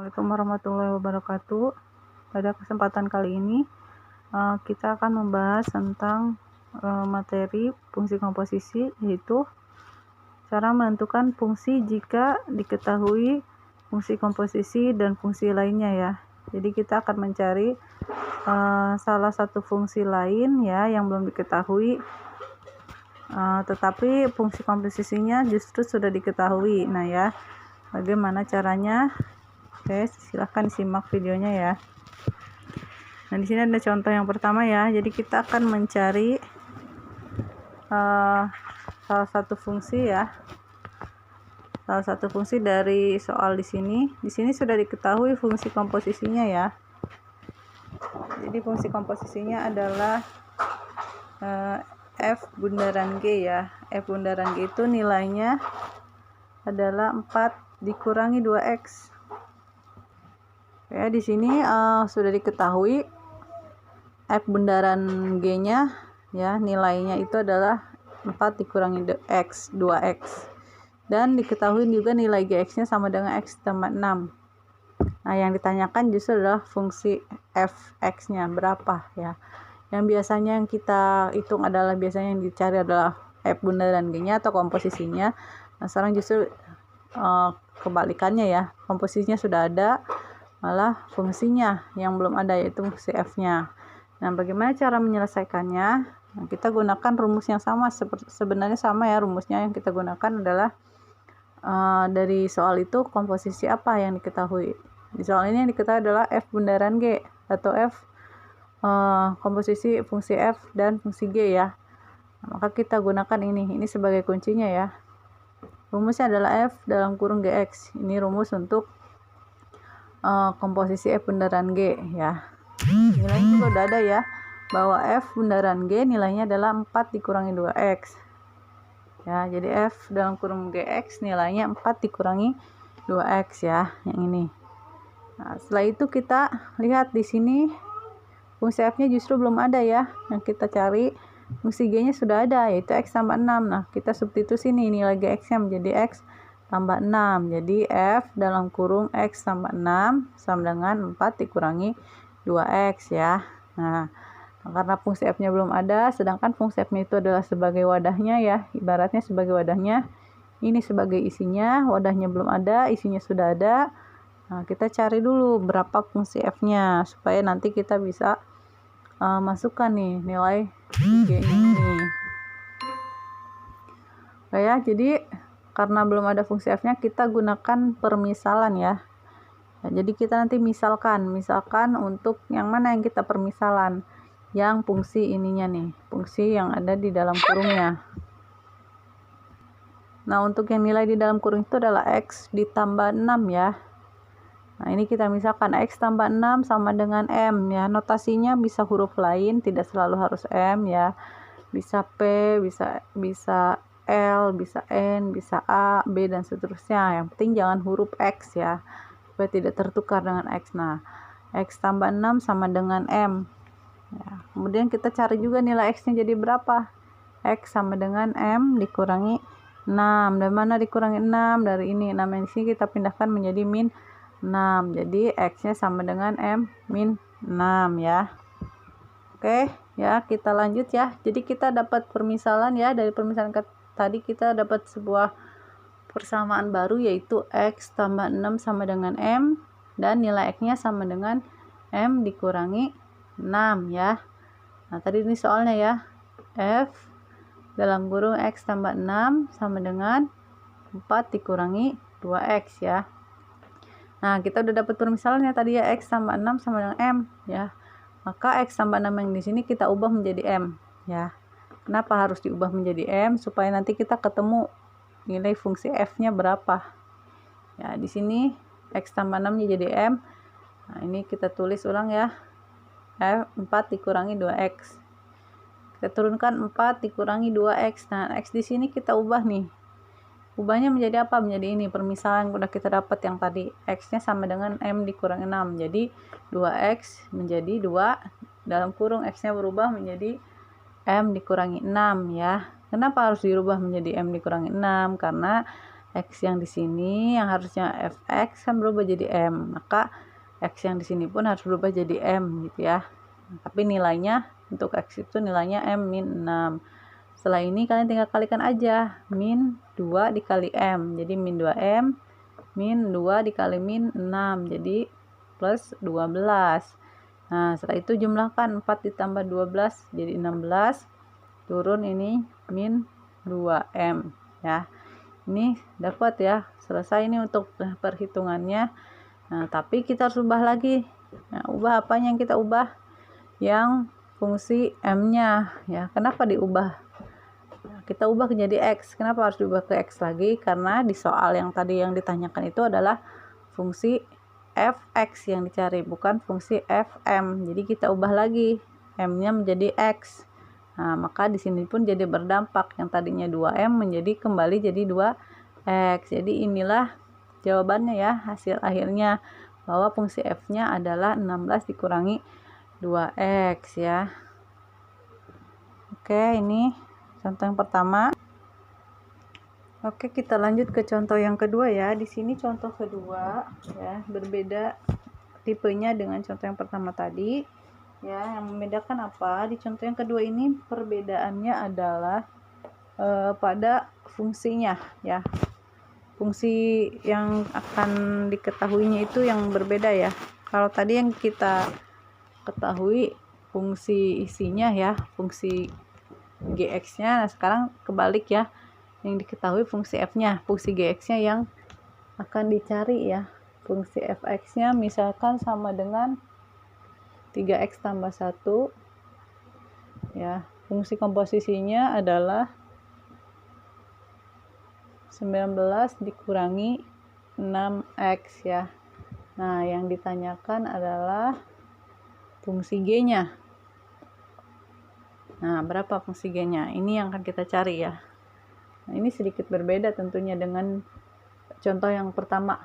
Assalamualaikum warahmatullahi wabarakatuh. Pada kesempatan kali ini kita akan membahas tentang materi fungsi komposisi, yaitu cara menentukan fungsi jika diketahui fungsi komposisi dan fungsi lainnya ya. Jadi kita akan mencari salah satu fungsi lain ya yang belum diketahui, tetapi fungsi komposisinya justru sudah diketahui. Nah ya, bagaimana caranya? Oke, silahkan simak videonya ya. Nah, di sini ada contoh yang pertama ya. Jadi kita akan mencari salah satu fungsi ya. Salah satu fungsi dari soal di sini. Di sini sudah diketahui fungsi komposisinya ya. Jadi fungsi komposisinya adalah F bundaran G ya. F bundaran G itu nilainya adalah 4 dikurangi 2x. Ya, di sini sudah diketahui F bundaran G-nya ya, nilainya itu adalah 4 dikurangi x, 2x. Dan diketahui juga nilai Gx-nya sama dengan x tambah 6. Nah, yang ditanyakan justru adalah fungsi fx-nya berapa ya. Yang biasanya yang kita hitung adalah biasanya yang dicari adalah F bundaran G-nya atau komposisinya. Nah, sekarang justru kebalikannya ya. Komposisinya sudah ada, malah fungsinya yang belum ada, yaitu fungsi f-nya. Nah, bagaimana cara menyelesaikannya? Nah, kita gunakan rumus yang sama, sebenarnya sama ya rumusnya. Yang kita gunakan adalah dari soal itu komposisi apa yang diketahui. Di soal ini yang diketahui adalah f bundaran G atau f komposisi fungsi f dan fungsi G ya. Nah, maka kita gunakan ini sebagai kuncinya ya. Rumusnya adalah f dalam kurung Gx. Ini rumus untuk komposisi F bundaran G ya. Nilainya juga udah ada ya, bahwa F bundaran G nilainya adalah 4 dikurangi 2x ya. Jadi F dalam kurung Gx nilainya 4 dikurangi 2x ya, yang ini. Nah, setelah itu kita lihat di sini fungsi F nya justru belum ada ya. Yang kita cari fungsi G nya sudah ada, yaitu x tambah 6. Nah, kita substitusi nih nilai Gx nya menjadi x tambah 6. Jadi F dalam kurung X tambah 6 sama dengan 4 dikurangi 2X ya. Nah, karena fungsi F-nya belum ada, sedangkan fungsi F-nya itu adalah sebagai wadahnya ya. Ibaratnya sebagai wadahnya. Ini sebagai isinya, wadahnya belum ada, isinya sudah ada. Nah, kita cari dulu berapa fungsi F-nya, supaya nanti kita bisa masukkan nih nilai G-nya ini. Oke ya, jadi karena belum ada fungsi f-nya, kita gunakan permisalan ya. Nah, jadi kita nanti misalkan untuk yang mana yang kita permisalan, yang fungsi ininya nih, fungsi yang ada di dalam kurungnya. Nah, untuk yang nilai di dalam kurung itu adalah x ditambah 6 ya. Nah, ini kita misalkan x tambah 6 sama dengan m ya. Notasinya bisa huruf lain, tidak selalu harus m ya. Bisa p, bisa L, bisa N, bisa A, B, dan seterusnya. Yang penting jangan huruf X ya, supaya tidak tertukar dengan X. Nah, X tambah 6 sama dengan M ya. Kemudian kita cari juga nilai X-nya jadi berapa. X sama dengan M dikurangi 6. Dari mana dikurangi 6? Dari ini. 6 yang di sini kita pindahkan menjadi min 6. Jadi X-nya sama dengan M min 6 ya. Oke ya, kita lanjut ya. Jadi kita dapat permisalan ya. Dari permisalan tadi kita dapat sebuah persamaan baru, yaitu X tambah 6 sama dengan M, dan nilai X-nya sama dengan M dikurangi 6 ya. Nah, tadi ini soalnya ya. F dalam kurung X tambah 6 sama dengan 4 dikurangi 2X ya. Nah, kita udah dapat permisalannya tadi ya, X tambah 6 sama dengan M ya. Maka X tambah 6 yang di sini kita ubah menjadi M ya. Kenapa harus diubah menjadi M? Supaya nanti kita ketemu nilai fungsi F-nya berapa. Ya, di sini X tambah 6 jadi M. Nah, ini kita tulis ulang ya. F 4 dikurangi 2X. Kita turunkan 4 dikurangi 2X. Nah, X di sini kita ubah nih. Ubahnya menjadi apa? Menjadi ini, permisalan yang udah kita dapat yang tadi. X-nya sama dengan M dikurangi 6. Jadi 2X menjadi 2. Dalam kurung X-nya berubah menjadi M dikurangi 6 ya. Kenapa harus dirubah menjadi M dikurangi 6? Karena X yang di sini yang harusnya fx kan berubah jadi M, maka X yang di sini pun harus berubah jadi M gitu ya. Tapi nilainya untuk X itu nilainya M min 6. Setelah ini kalian tinggal kalikan aja, min 2 dikali M, jadi min 2M, min 2 dikali min 6, jadi plus 12. Nah, setelah itu jumlahkan 4 ditambah 12 jadi 16. Turun ini min 2M ya. Ini dapat ya. Selesai ini untuk perhitungannya. Nah, tapi kita harus ubah lagi. Nah, ubah apanya yang kita ubah? Yang fungsi M-nya ya. Kenapa diubah? Nah, kita ubah jadi X. Kenapa harus diubah ke X lagi? Karena di soal yang tadi yang ditanyakan itu adalah fungsi fx yang dicari, bukan fungsi fm. Jadi kita ubah lagi m-nya menjadi x. Nah, maka di sini pun jadi berdampak, yang tadinya 2m menjadi kembali jadi 2x. Jadi inilah jawabannya ya, hasil akhirnya bahwa fungsi f-nya adalah 16 dikurangi 2x ya. Oke, ini contoh yang pertama. Oke, kita lanjut ke contoh yang kedua ya. Di sini contoh kedua ya, berbeda tipenya dengan contoh yang pertama tadi. Ya, yang membedakan apa? Di contoh yang kedua ini perbedaannya adalah pada fungsinya ya. Fungsi yang akan diketahuinya itu yang berbeda ya. Kalau tadi yang kita ketahui fungsi isinya ya, fungsi gx-nya. Nah, sekarang kebalik ya. Yang diketahui fungsi f-nya, fungsi gx-nya yang akan dicari ya. Fungsi fx-nya misalkan sama dengan 3x tambah 1 ya. Fungsi komposisinya adalah 19 dikurangi 6x ya. Nah, yang ditanyakan adalah fungsi g-nya. Nah, berapa fungsi g-nya? Ini yang akan kita cari ya. Nah, ini sedikit berbeda tentunya dengan contoh yang pertama.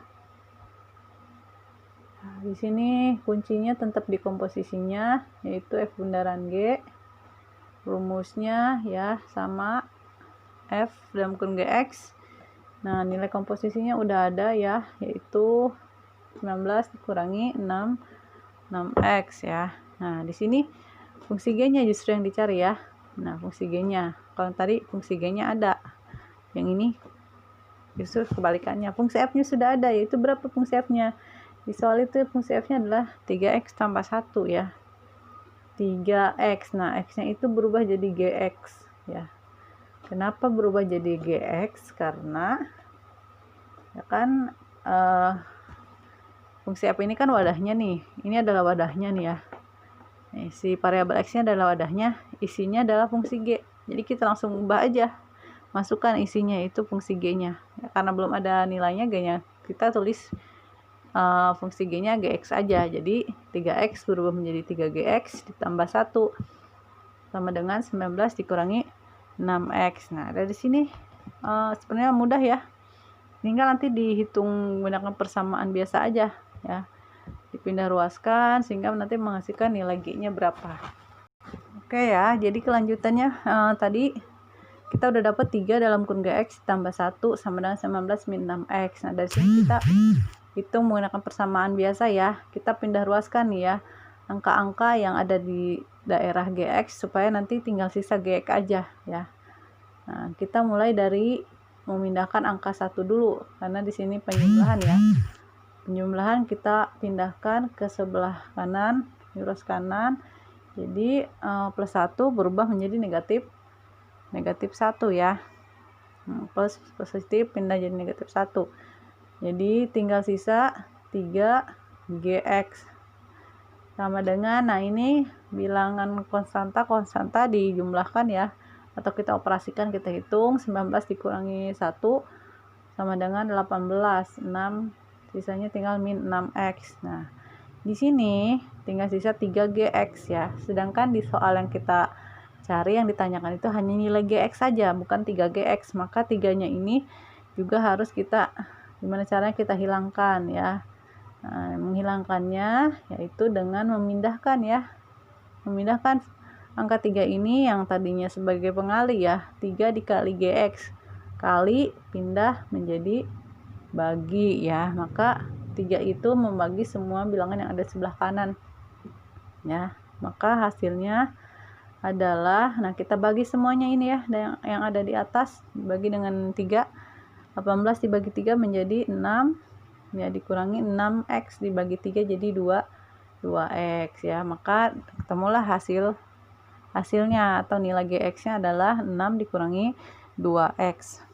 Nah, di sini kuncinya tetap di komposisinya, yaitu F bundaran G. Rumusnya ya sama F dalam kurung GX. Nah, nilai komposisinya udah ada ya, yaitu 19 dikurangi 6x ya. Nah, di sini fungsi G-nya justru yang dicari ya. Nah, fungsi G-nya. Kalau tadi fungsi G-nya ada. Yang ini justru kebalikannya, fungsi f-nya sudah ada, yaitu berapa fungsi f-nya? Di soal itu fungsi f-nya adalah 3x tambah 1 ya, 3x. Nah, x-nya itu berubah jadi gx ya. Kenapa berubah jadi gx? Karena ya kan fungsi f ini kan wadahnya nih, ini adalah wadahnya nih ya. Si variabel x-nya adalah wadahnya, isinya adalah fungsi g. Jadi kita langsung ubah aja, masukkan isinya itu fungsi g-nya ya, karena belum ada nilainya g-nya, kita tulis fungsi g-nya gx aja. Jadi 3x berubah menjadi 3gx ditambah 1 sama dengan 19 dikurangi 6x. Nah, dari sini sebenarnya mudah ya, tinggal nanti dihitung menggunakan persamaan biasa aja ya, dipindah ruaskan sehingga nanti menghasilkan nilai g-nya berapa. Oke ya, jadi kelanjutannya tadi kita udah dapat 3 dalam kurung gx tambah 1 sama dengan 19 min 6x. Nah, dari sini kita hitung menggunakan persamaan biasa ya. Kita pindah ruaskan nih ya angka-angka yang ada di daerah gx supaya nanti tinggal sisa gx aja ya. Nah, kita mulai dari memindahkan angka 1 dulu karena di sini penjumlahan ya. Penjumlahan kita pindahkan ke sebelah kanan, ruas kanan. Jadi plus 1 berubah menjadi negatif 1 ya. Plus positif pindah jadi negatif 1. Jadi tinggal sisa 3gx sama dengan, nah ini bilangan konstanta dijumlahkan ya, atau kita operasikan, kita hitung 19 dikurangi 1 sama dengan 18, 6 sisanya tinggal min 6x. Nah, di sini tinggal sisa 3gx ya. Sedangkan di soal yang kita cari yang ditanyakan itu hanya nilai gx saja, bukan 3gx. Maka 3-nya ini juga harus kita, gimana caranya kita hilangkan ya. Nah, menghilangkannya yaitu dengan memindahkan ya. Memindahkan angka 3 ini yang tadinya sebagai pengali ya, 3 dikali gx. kali pindah menjadi bagi ya. Maka 3 itu membagi semua bilangan yang ada sebelah kanan ya. Maka hasilnya adalah, nah kita bagi semuanya ini ya, yang ada di atas bagi dengan 3. 18 dibagi 3 menjadi 6 ya, dikurangi 6x dibagi 3 jadi 2x ya. Maka ketemulah hasilnya atau nilai gx nya adalah 6 dikurangi 2x.